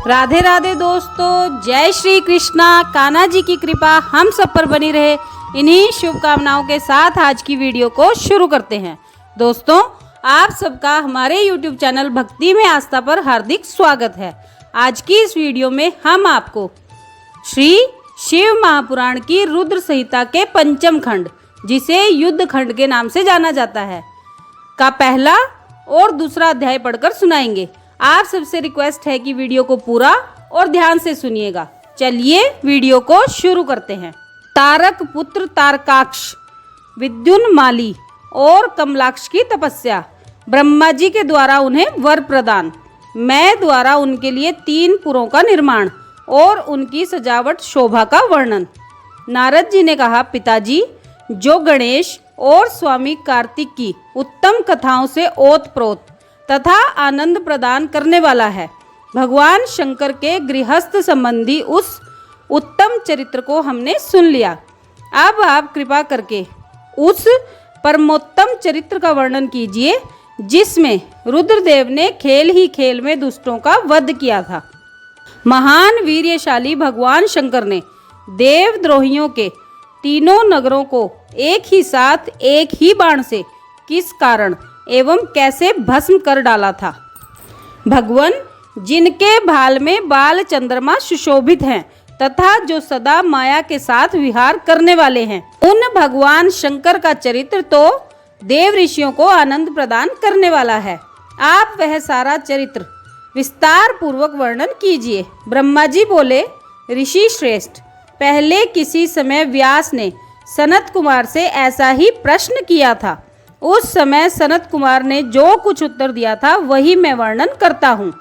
राधे राधे दोस्तों, जय श्री कृष्णा। कान्हा जी की कृपा हम सब पर बनी रहे, इन्हीं शुभकामनाओं के साथ आज की वीडियो को शुरू करते हैं। दोस्तों, आप सबका हमारे YouTube चैनल भक्ति में आस्था पर हार्दिक स्वागत है। आज की इस वीडियो में हम आपको श्री शिव महापुराण की रुद्र संहिता के पंचम खंड, जिसे युद्ध खंड के नाम से जाना जाता है, का पहला और दूसरा अध्याय पढ़कर सुनाएंगे। आप सबसे रिक्वेस्ट है कि वीडियो को पूरा और ध्यान से सुनिएगा। चलिए वीडियो को शुरू करते हैं। तारक पुत्र तारकाक्ष, विद्युन्माली और कमलाक्ष की तपस्या, ब्रह्मा जी के द्वारा उन्हें वर प्रदान, मैं द्वारा उनके लिए 3 पुरों का निर्माण और उनकी सजावट शोभा का वर्णन। नारद जी ने कहा, पिताजी, जो गणेश और स्वामी कार्तिक की उत्तम कथाओं से ओतप्रोत तथा आनंद प्रदान करने वाला है, भगवान शंकर के गृहस्थ संबंधी उस उत्तम चरित्र को हमने सुन लिया। अब आप कृपा करके उस परमोत्तम चरित्र का वर्णन कीजिए, जिसमें रुद्रदेव ने खेल ही खेल में दुष्टों का वध किया था। महान वीर्यशाली भगवान शंकर ने देवद्रोहियों के 3 नगरों को एक ही साथ एक ही बाण से किस कारण एवं कैसे भस्म कर डाला था। भगवान जिनके भाल में बाल चंद्रमा सुशोभित हैं तथा जो सदा माया के साथ विहार करने वाले हैं, उन भगवान शंकर का चरित्र तो देव ऋषियों को आनंद प्रदान करने वाला है। आप वह सारा चरित्र विस्तार पूर्वक वर्णन कीजिए। ब्रह्मा जी बोले, ऋषि श्रेष्ठ, पहले किसी समय व्यास ने सनत कुमार से ऐसा ही प्रश्न किया था। उस समय सनत कुमार ने जो कुछ उत्तर दिया था वही मैं वर्णन करता हूँ।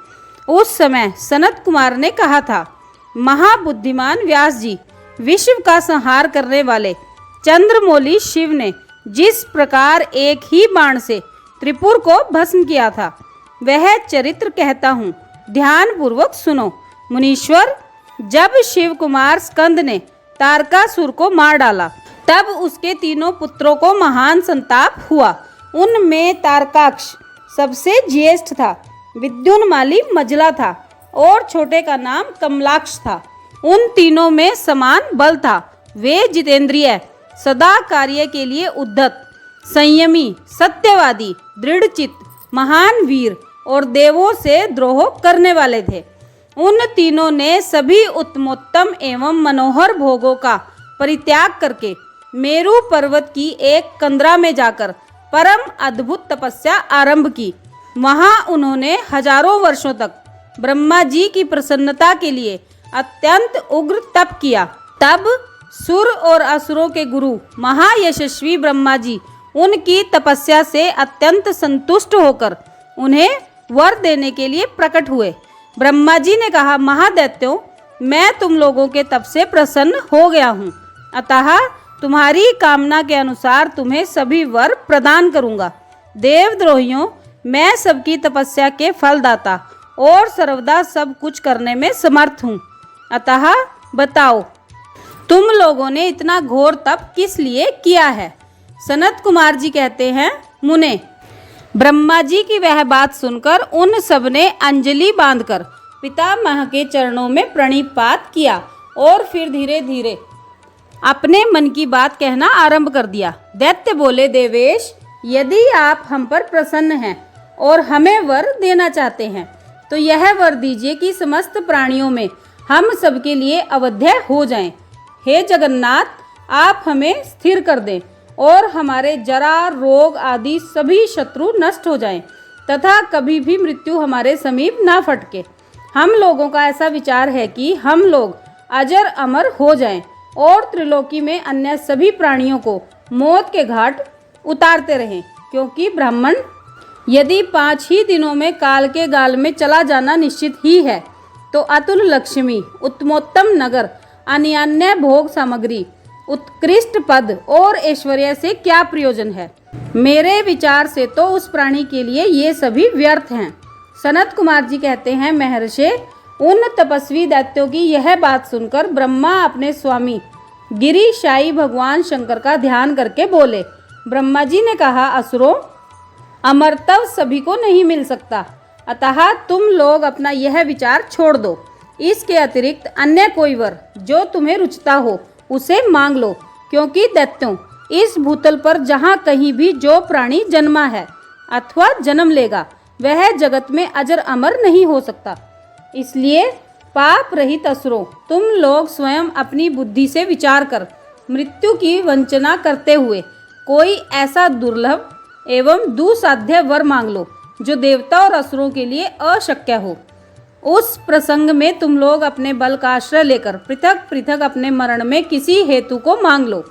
उस समय सनत कुमार ने कहा था, महाबुद्धिमान व्यास जी, विश्व का संहार करने वाले चंद्रमौली शिव ने जिस प्रकार एक ही बाण से त्रिपुर को भस्म किया था, वह चरित्र कहता हूँ, ध्यान पूर्वक सुनो। मुनीश्वर, जब शिव कुमार स्कंद ने तारकासुर को मार डाला, तब उसके 3 पुत्रों को महान संताप हुआ। उनमें तारकाक्ष सबसे ज्येष्ठ था, विद्युन्माली मझला था और छोटे का नाम कमलाक्ष था। उन तीनों में समान बल था। वे जितेंद्रिय, सदा कार्य के लिए उद्धत, संयमी, सत्यवादी, दृढ़चित्त, महान वीर और देवों से द्रोह करने वाले थे। उन तीनों ने सभी उत्तमोत्तम एवं मनोहर भोगों का परित्याग करके मेरु पर्वत की एक कंदरा में जाकर परम अद्भुत तपस्या आरंभ की। वहां उन्होंने हजारों वर्षों तक ब्रह्मा जी की प्रसन्नता के लिए अत्यंत उग्र तप किया। तब सुर और असुरों के गुरु महायशस्वी ब्रह्मा जी उनकी तपस्या से अत्यंत संतुष्ट होकर उन्हें वर देने के लिए प्रकट हुए। ब्रह्मा जी ने कहा, महादैत्यों, मैं तुम लोगों के तप से प्रसन्न हो गया हूँ, अतः तुम्हारी कामना के अनुसार तुम्हें सभी वर प्रदान करूंगा। देवद्रोहियों, मैं सबकी तपस्या के फलदाता और सर्वदा सब कुछ करने में समर्थ हूँ, अतः बताओ, तुम लोगों ने इतना घोर तप किस लिए किया है। सनत कुमार जी कहते हैं, मुने, ब्रह्मा जी की वह बात सुनकर उन सब ने अंजलि बांधकर पितामह के चरणों में प्रणिपात किया और फिर धीरे धीरे अपने मन की बात कहना आरंभ कर दिया। दैत्य बोले, देवेश, यदि आप हम पर प्रसन्न हैं और हमें वर देना चाहते हैं, तो यह वर दीजिए कि समस्त प्राणियों में हम सबके लिए अवध्य हो जाएं। हे जगन्नाथ, आप हमें स्थिर कर दें और हमारे जरा, रोग आदि सभी शत्रु नष्ट हो जाएं तथा कभी भी मृत्यु हमारे समीप ना फटके। हम लोगों का ऐसा विचार है कि हम लोग अजर अमर हो जाएं और त्रिलोकी में अन्य सभी प्राणियों को मौत के घाट उतारते रहें, क्योंकि ब्राह्मण यदि 5 ही दिनों में काल के गाल में चला जाना निश्चित ही है, तो अतुल लक्ष्मी, उत्तमोत्तम नगर, अन्यान्य भोग सामग्री, उत्कृष्ट पद और ऐश्वर्य से क्या प्रयोजन है। मेरे विचार से तो उस प्राणी के लिए ये सभी व्यर्थ हैं। सनत कुमार जी कहते हैं, महर्षि, उन तपस्वी दैत्यों की यह बात सुनकर ब्रह्मा अपने स्वामी गिरिशाई भगवान शंकर का ध्यान करके बोले। ब्रह्मा जी ने कहा, असुरों, अमरत्व सभी को नहीं मिल सकता, अतः तुम लोग अपना यह विचार छोड़ दो इसके अतिरिक्त अन्य कोई वर जो तुम्हें रुचता हो उसे मांग लो, क्योंकि दैत्यों, इस भूतल पर जहाँ कहीं भी जो प्राणी जन्मा है अथवा जन्म लेगा वह जगत में अजर अमर नहीं हो सकता। इसलिए पाप रहित असुरों, तुम लोग स्वयं अपनी बुद्धि से विचार कर मृत्यु की वंचना करते हुए कोई ऐसा दुर्लभ एवं दुसाध्य वर मांग लो जो देवता और असुरों के लिए अशक्य हो। उस प्रसंग में तुम लोग अपने बल का आश्रय लेकर पृथक पृथक अपने मरण में किसी हेतु को मांग लो,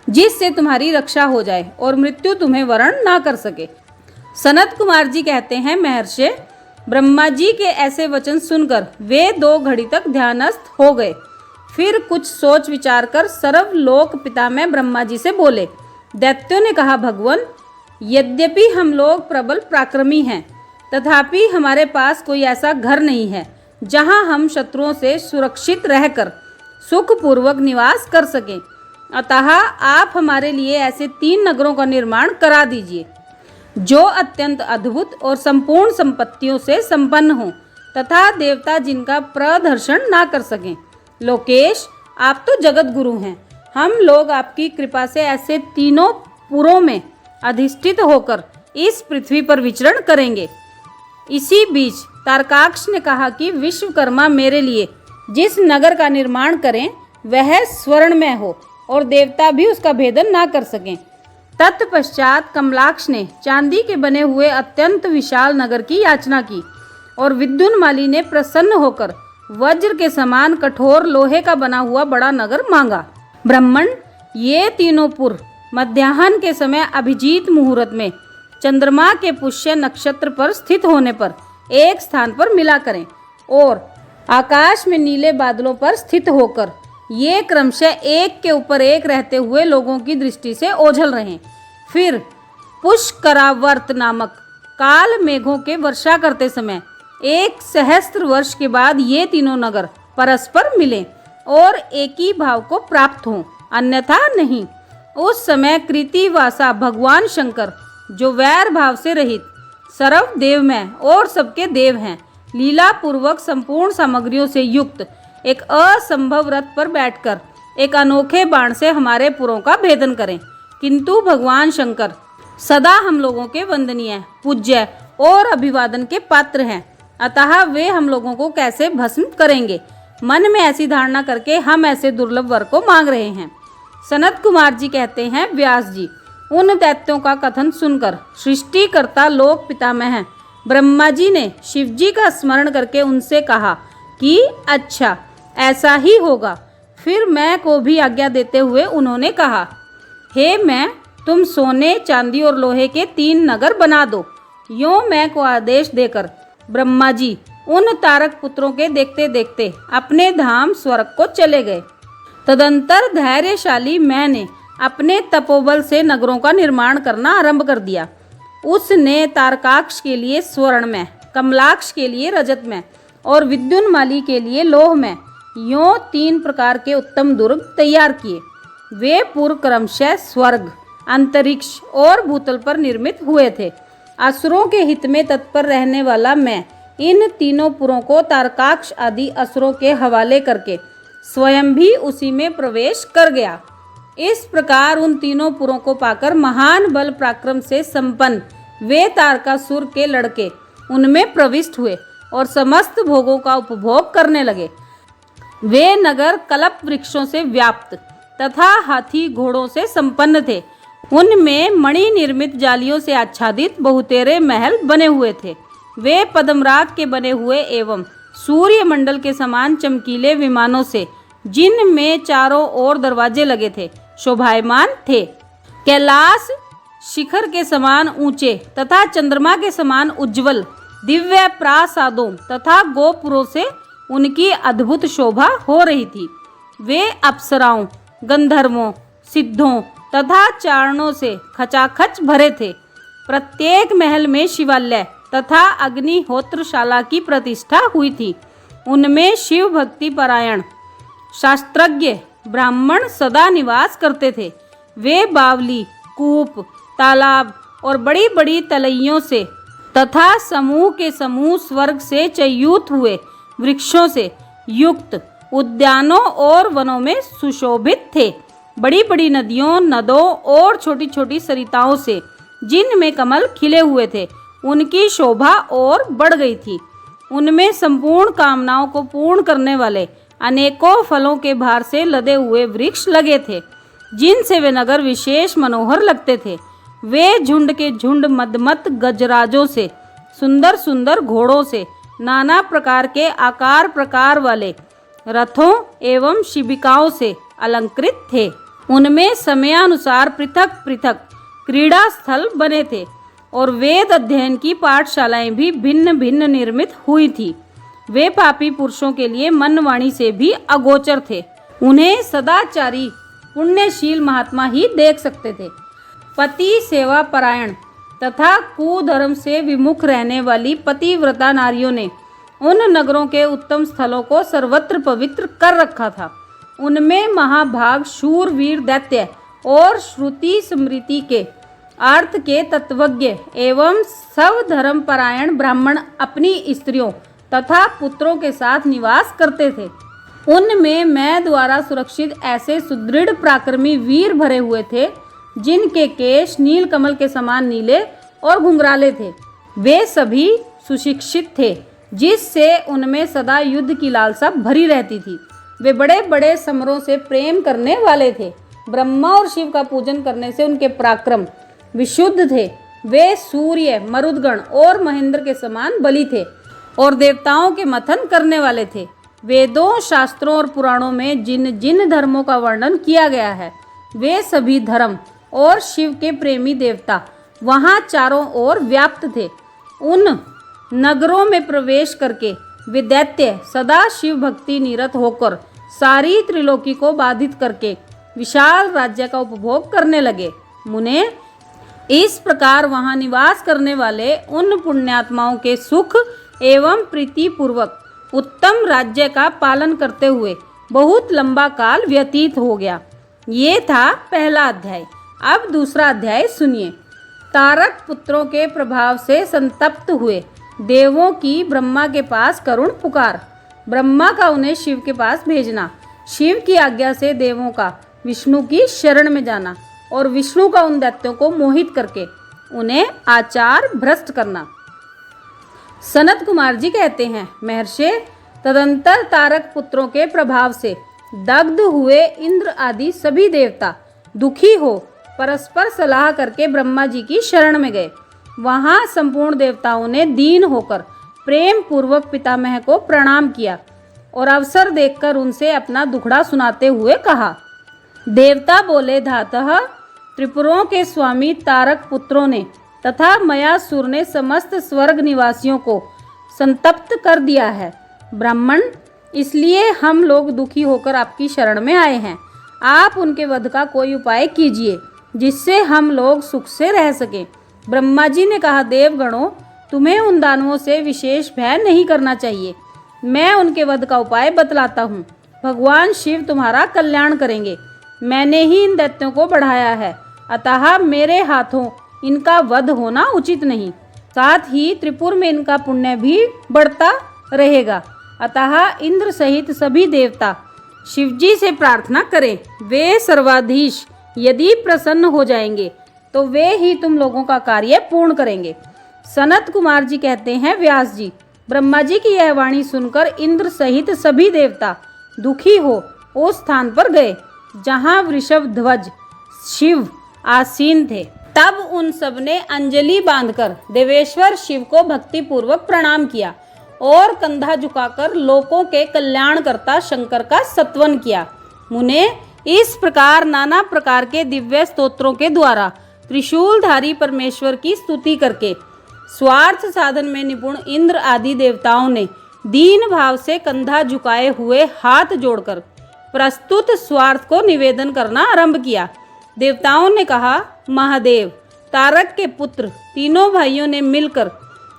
जिससे तुम्हारी रक्षा हो जाए और मृत्यु तुम्हें वरण ना कर सके। सनत कुमार जी कहते हैं, महर्षि, ब्रह्मा जी के ऐसे वचन सुनकर वे 2 घड़ी तक ध्यानस्थ हो गए। फिर कुछ सोच विचार कर सर्वलोक पितामह ब्रह्मा जी से बोले। दैत्यों ने कहा, भगवान, यद्यपि हम लोग प्रबल पराक्रमी हैं, तथापि हमारे पास कोई ऐसा घर नहीं है जहां हम शत्रुओं से सुरक्षित रहकर सुखपूर्वक निवास कर सकें। अतः आप हमारे लिए ऐसे 3 नगरों का निर्माण करा दीजिए जो अत्यंत अद्भुत और संपूर्ण संपत्तियों से संपन्न हों तथा देवता जिनका प्रदर्शन ना कर सकें। लोकेश, आप तो जगत गुरु हैं। हम लोग आपकी कृपा से ऐसे 3 पुरों में अधिष्ठित होकर इस पृथ्वी पर विचरण करेंगे। इसी बीच तारकाक्ष ने कहा कि विश्वकर्मा मेरे लिए जिस नगर का निर्माण करें वह स्वर्णमय हो और देवता भी उसका भेदन ना कर सकें। तत्पश्चात कमलाक्ष ने चांदी के बने हुए अत्यंत विशाल नगर की याचना की और विद्युन्माली ने प्रसन्न होकर वज्र के समान कठोर लोहे का बना हुआ बड़ा नगर मांगा। ब्राह्मण, ये 3 पुर मध्याह्न के समय अभिजीत मुहूर्त में चंद्रमा के पुष्य नक्षत्र पर स्थित होने पर एक स्थान पर मिला करें और आकाश में नीले बादलों पर स्थित होकर ये क्रमशः एक के ऊपर एक रहते हुए लोगों की दृष्टि से ओझल रहें। फिर पुष्करावर्त नामक काल मेघों के वर्षा करते समय 1 सहस्त्र वर्ष के बाद ये 3 नगर परस्पर मिलें और एक ही भाव को प्राप्त हों, अन्यथा नहीं। उस समय कृतिवासा भगवान शंकर, जो वैर भाव से रहित सर्व देवमय और सबके देव हैं, लीला पूर्वक संपूर्ण सामग्रियों से युक्त एक असंभव रथ पर बैठकर एक अनोखे बाण से हमारे पुरों का भेदन करें। किंतु भगवान शंकर सदा हम लोगों के वंदनीय, पूज्य और अभिवादन के पात्र हैं, अतः वे हम लोगों को कैसे भस्म करेंगे, मन में ऐसी धारणा करके हम ऐसे दुर्लभ वर को मांग रहे हैं। सनत कुमार जी कहते हैं, व्यास जी, उन दैत्यों का कथन सुनकर सृष्टिकर्ता लोक पितामह ब्रह्मा जी ने शिव जी का स्मरण करके उनसे कहा कि अच्छा, ऐसा ही होगा। फिर मैं को भी आज्ञा देते हुए उन्होंने कहा, हे मैं, तुम सोने, चांदी और लोहे के 3 नगर बना दो। यूँ मैं को आदेश देकर ब्रह्मा जी उन तारक पुत्रों के देखते देखते अपने धाम स्वर्ग को चले गए। तदंतर धैर्यशाली मैंने अपने तपोबल से नगरों का निर्माण करना आरंभ कर दिया। उसने तारकाक्ष के लिए स्वर्णमय, कमलाक्ष के लिए रजतमय और विद्युन्माली के लिए लोहमय, यों 3 प्रकार के उत्तम दुर्ग तैयार किए। वे पुर क्रमशः स्वर्ग, अंतरिक्ष और भूतल पर निर्मित हुए थे। असुरों के हित में तत्पर रहने वाला मैं इन 3 पुरों को तारकाक्ष आदि असुरों के हवाले करके स्वयं भी उसी में प्रवेश कर गया। इस प्रकार उन 3 पुरों को पाकर महान बल पराक्रम से संपन्न वे तारकासुर के लड़के उनमें प्रविष्ट हुए और समस्त भोगों का उपभोग करने लगे। वे नगर कल्प वृक्षों से व्याप्त तथा हाथी घोड़ों से संपन्न थे। उनमें मणि निर्मित जालियों से आच्छादित बहुतेरे महल बने हुए थे। वे पद्मराग के बने हुए एवं सूर्य मंडल के समान चमकीले विमानों से, जिनमें चारों ओर दरवाजे लगे थे, शोभायमान थे। कैलाश शिखर के समान ऊंचे तथा चंद्रमा के समान उज्जवल दिव्य प्रासादों तथा गोपुरों से उनकी अद्भुत शोभा हो रही थी। वे अप्सराओं, गंधर्वों, सिद्धों तथा चारणों से खचाखच भरे थे। प्रत्येक महल में शिवालय तथा अग्निहोत्रशाला की प्रतिष्ठा हुई थी। उनमें शिव भक्ति परायण शास्त्रज्ञ ब्राह्मण सदा निवास करते थे। वे बावली, कूप, तालाब और बड़ी बड़ी तलैयों से तथा समूह के समूह स्वर्ग से च्युत हुए वृक्षों से युक्त उद्यानों और वनों में सुशोभित थे। बड़ी बड़ी नदियों, नदों और छोटी छोटी सरिताओं से जिनमें कमल खिले हुए थे, उनकी शोभा और बढ़ गई थी। उनमें संपूर्ण कामनाओं को पूर्ण करने वाले अनेकों फलों के भार से लदे हुए वृक्ष लगे थे, जिनसे वे नगर विशेष मनोहर लगते थे। वे झुंड के झुंड मदमत गजराजों से, सुंदर सुंदर घोड़ों से, नाना प्रकार के आकार प्रकार वाले रथों एवं शिबिकाओं से अलंकृत थे। उनमें समयानुसार पृथक पृथक क्रीड़ा स्थल बने थे और वेद अध्ययन की पाठशालाएं भी भिन्न भिन्न निर्मित हुई थी। वे पापी पुरुषों के लिए मन वाणी से भी अगोचर थे। उन्हें सदाचारी पुण्यशील महात्मा ही देख सकते थे। पति सेवा परायण तथा कुधर्म से विमुख रहने वाली पतिव्रता नारियों ने उन नगरों के उत्तम स्थलों को सर्वत्र पवित्र कर रखा था। उनमें महाभाग शूरवीर दैत्य और श्रुति स्मृति के अर्थ के तत्वज्ञ एवं सब धर्म परायण ब्राह्मण अपनी स्त्रियों तथा पुत्रों के साथ निवास करते थे। उनमें मैं द्वारा सुरक्षित ऐसे सुदृढ़ पराक्रमी वीर भरे हुए थे, जिनके केश नीलकमल के समान नीले और घुंघराले थे। वे सभी सुशिक्षित थे, जिससे उनमें सदा युद्ध की लालसा भरी रहती थी। वे बड़े बड़े समरों से प्रेम करने वाले थे। ब्रह्मा और शिव का पूजन करने से उनके पराक्रम विशुद्ध थे। वे सूर्य, मरुदगण और महेंद्र के समान बली थे और देवताओं के मथन करने वाले थे। वेदों, शास्त्रों और पुराणों में जिन जिन धर्मों का वर्णन किया गया है, वे सभी धर्म और शिव के प्रेमी देवता वहाँ चारों ओर व्याप्त थे। उन नगरों में प्रवेश करके वे दैत्य सदा शिव भक्ति निरत होकर सारी त्रिलोकी को बाधित करके विशाल राज्य का उपभोग करने लगे। मुने, इस प्रकार वहाँ निवास करने वाले उन पुण्यात्माओं के सुख एवं प्रीति पूर्वक उत्तम राज्य का पालन करते हुए बहुत लंबा काल व्यतीत हो गया। ये था पहला अध्याय। अब दूसरा अध्याय सुनिए। तारक पुत्रों के प्रभाव से संतप्त हुए देवों की ब्रह्मा के पास करुण पुकार। ब्रह्मा का उन्हें शिव के पास भेजना, शिव की आज्ञा से देवों का विष्णु की शरण में जाना और विष्णु का उन दैत्यों को मोहित करके उन्हें आचार भ्रष्ट करना। सनत कुमार जी कहते हैं, महर्षि, तदंतर तारक पुत्रों के प्रभाव से दग्ध हुए इंद्र आदि सभी देवता दुखी हो परस्पर सलाह करके ब्रह्मा जी की शरण में गए। वहां संपूर्ण देवताओं ने दीन होकर प्रेम पूर्वक पितामह को प्रणाम किया और अवसर देखकर उनसे अपना दुखड़ा सुनाते हुए कहा। देवता बोले, धातः त्रिपुरों के स्वामी तारक पुत्रों ने तथा मयासुर ने समस्त स्वर्ग निवासियों को संतप्त कर दिया है। ब्राह्मण, इसलिए हम लोग दुखी होकर आपकी शरण में आए हैं। आप उनके वध का कोई उपाय कीजिए, जिससे हम लोग सुख से रह सकें। ब्रह्मा जी ने कहा, देवगणों, तुम्हें उन दानवों से विशेष भय नहीं करना चाहिए। मैं उनके वध का उपाय बतलाता हूँ। भगवान शिव तुम्हारा कल्याण करेंगे। मैंने ही इन दैत्यों को बढ़ाया है, अतः मेरे हाथों इनका वध होना उचित नहीं। साथ ही त्रिपुर में इनका पुण्य भी बढ़ता रहेगा। अतः इंद्र सहित सभी देवता शिवजी से प्रार्थना करें। वे सर्वाधीश यदि प्रसन्न हो जाएंगे तो वे ही तुम लोगों का कार्य पूर्ण करेंगे। सनत कुमार जी कहते हैं, व्यास जी, ब्रह्मा जी की यह वाणी सुनकर इंद्र सहित सभी देवता दुखी हो उस स्थान पर गए जहाँ वृषभ ध्वज शिव आसीन थे। तब उन सब ने अंजलि बांधकर देवेश्वर शिव को भक्ति पूर्वक प्रणाम किया और कंधा झुकाकर लोकों के कल्याणकर्ता शंकर का स्तवन किया। मुने, इस प्रकार नाना प्रकार के दिव्य स्तोत्रों के द्वारा त्रिशूलधारी परमेश्वर की स्तुति करके स्वार्थ साधन में निपुण इंद्र आदि देवताओं ने दीन भाव से कंधा झुकाए हुए हाथ जोड़कर प्रस्तुत स्वार्थ को निवेदन करना आरंभ किया। देवताओं ने कहा, महादेव, तारक के पुत्र तीनों भाइयों ने मिलकर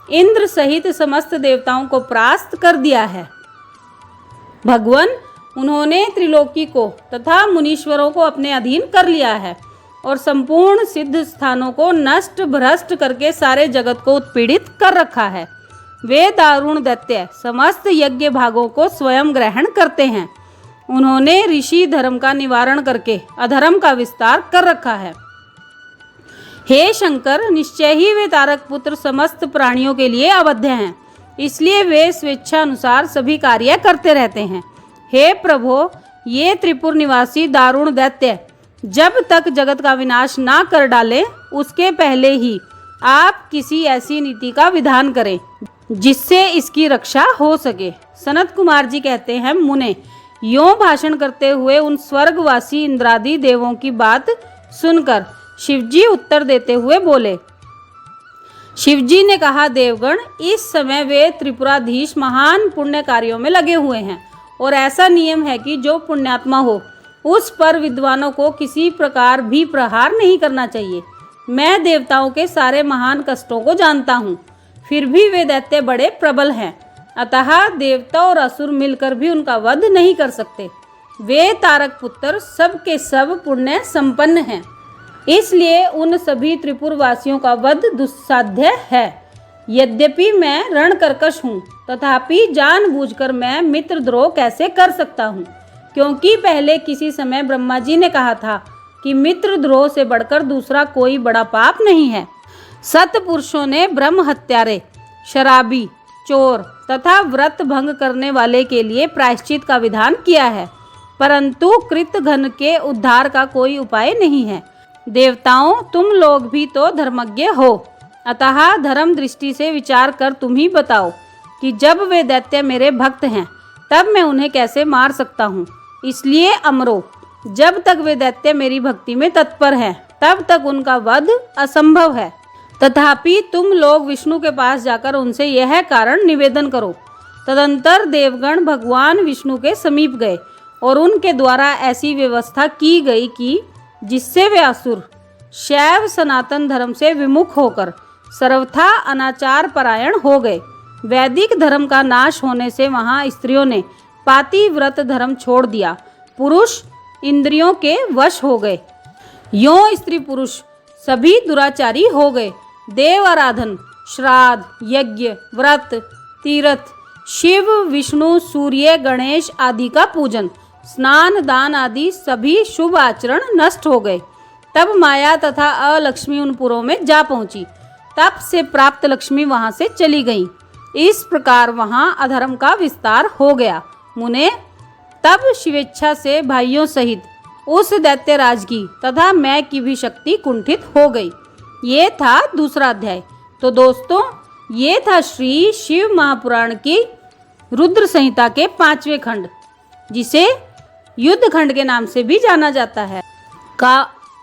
इंद्र सहित समस्त देवताओं को परास्त कर दिया है। भगवान, उन्होंने त्रिलोकी को तथा मुनीश्वरों को अपने अधीन कर लिया है और संपूर्ण सिद्ध स्थानों को नष्ट भ्रष्ट करके सारे जगत को उत्पीड़ित कर रखा है। वे दारुण दैत्य समस्त यज्ञ भागों को स्वयं ग्रहण करते हैं। उन्होंने ऋषि धर्म का निवारण करके अधर्म का विस्तार कर रखा है। हे शंकर, निश्चय ही वे तारक पुत्र समस्त प्राणियों के लिए अवध्य हैं, इसलिए वे स्वेच्छा अनुसार सभी कार्य करते रहते हैं। हे प्रभो, ये त्रिपुर निवासी दारुण दैत्य जब तक जगत का विनाश ना कर डाले, उसके पहले ही आप किसी ऐसी नीति का विधान करें जिससे इसकी रक्षा हो सके। सनत कुमार जी कहते हैं, मुने, यों भाषण करते हुए उन स्वर्गवासी इंद्रादि देवों की बात सुनकर शिवजी उत्तर देते हुए बोले। शिवजी ने कहा, देवगण, इस समय वे त्रिपुराधीश महान पुण्य कार्यों में लगे हुए हैं और ऐसा नियम है कि जो पुण्यात्मा हो उस पर विद्वानों को किसी प्रकार भी प्रहार नहीं करना चाहिए। मैं देवताओं के सारे महान कष्टों को जानता हूँ, फिर भी वे दैत्य बड़े प्रबल हैं, अतः देवता और असुर मिलकर भी उनका वध नहीं कर सकते। वे तारक पुत्र सब के सब पुण्य संपन्न हैं, इसलिए उन सभी त्रिपुरवासियों का वध दुस्साध्य है। यद्यपि मैं रणकर्कश हूँ, तथापि जानबूझकर मैं मित्रद्रोह कैसे कर सकता हूँ, क्योंकि पहले किसी समय ब्रह्मा जी ने कहा था कि मित्रद्रोह से बढ़कर दूसरा कोई बड़ा पाप नहीं है। सत्पुरुषों ने ब्रह्म हत्यारे, शराबी, चोर तथा व्रत भंग करने वाले के लिए प्रायश्चित का विधान किया है, परंतु कृतघ्न के उद्धार का कोई उपाय नहीं है। देवताओं, तुम लोग भी तो धर्मज्ञ हो, अतः धर्म दृष्टि से विचार कर तुम ही बताओ कि जब वे दैत्य मेरे भक्त हैं तब मैं उन्हें कैसे मार सकता हूँ। इसलिए अमरो, जब तक वे दैत्य मेरी भक्ति में तत्पर हैं तब तक उनका वध असंभव है। तथापि तुम लोग विष्णु के पास जाकर उनसे यह कारण निवेदन करो। तदंतर देवगण भगवान विष्णु के समीप गए और उनके द्वारा ऐसी व्यवस्था की गई कि जिससे वे असुर शैव सनातन धर्म से विमुख होकर सर्वथा अनाचार परायण हो गए। वैदिक धर्म का नाश होने से वहां स्त्रियों ने पातिव्रत धर्म छोड़ दिया, पुरुष इंद्रियों के वश हो गए। यों स्त्री पुरुष सभी दुराचारी हो गए। देव आराधन, श्राद्ध, यज्ञ, व्रत, तीर्थ, शिव, विष्णु, सूर्य, गणेश आदि का पूजन, स्नान, दान आदि सभी शुभ आचरण नष्ट हो गए। तब माया तथा अलक्ष्मी उन पुरों में जा पहुंची। तप से प्राप्त लक्ष्मी वहां से चली गई। इस प्रकार वहां अधर्म का विस्तार हो गया। मुने, तब शिवेच्छा से भाइयों सहित उस दैत्यराज की तथा मैं की भी शक्ति कुंठित हो गई। ये था दूसरा अध्याय। तो दोस्तों, ये था श्री शिव महापुराण की रुद्र संहिता के 5वें खंड, जिसे युद्ध खंड के नाम से भी जाना जाता है, का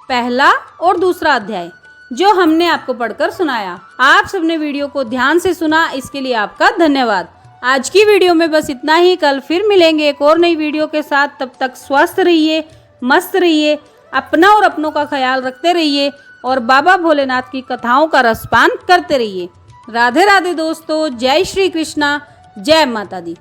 पहला और दूसरा अध्याय, जो हमने आपको पढ़कर सुनाया। आप सबने वीडियो को ध्यान से सुना, इसके लिए आपका धन्यवाद। आज की वीडियो में बस इतना ही। कल फिर मिलेंगे एक और नई वीडियो के साथ। तब तक स्वस्थ रहिए, मस्त रहिए, अपना और अपनों का ख्याल रखते रहिए और बाबा भोलेनाथ की कथाओं का रसपान करते रहिए। राधे राधे दोस्तों। जय श्री कृष्णा, जय माता दी।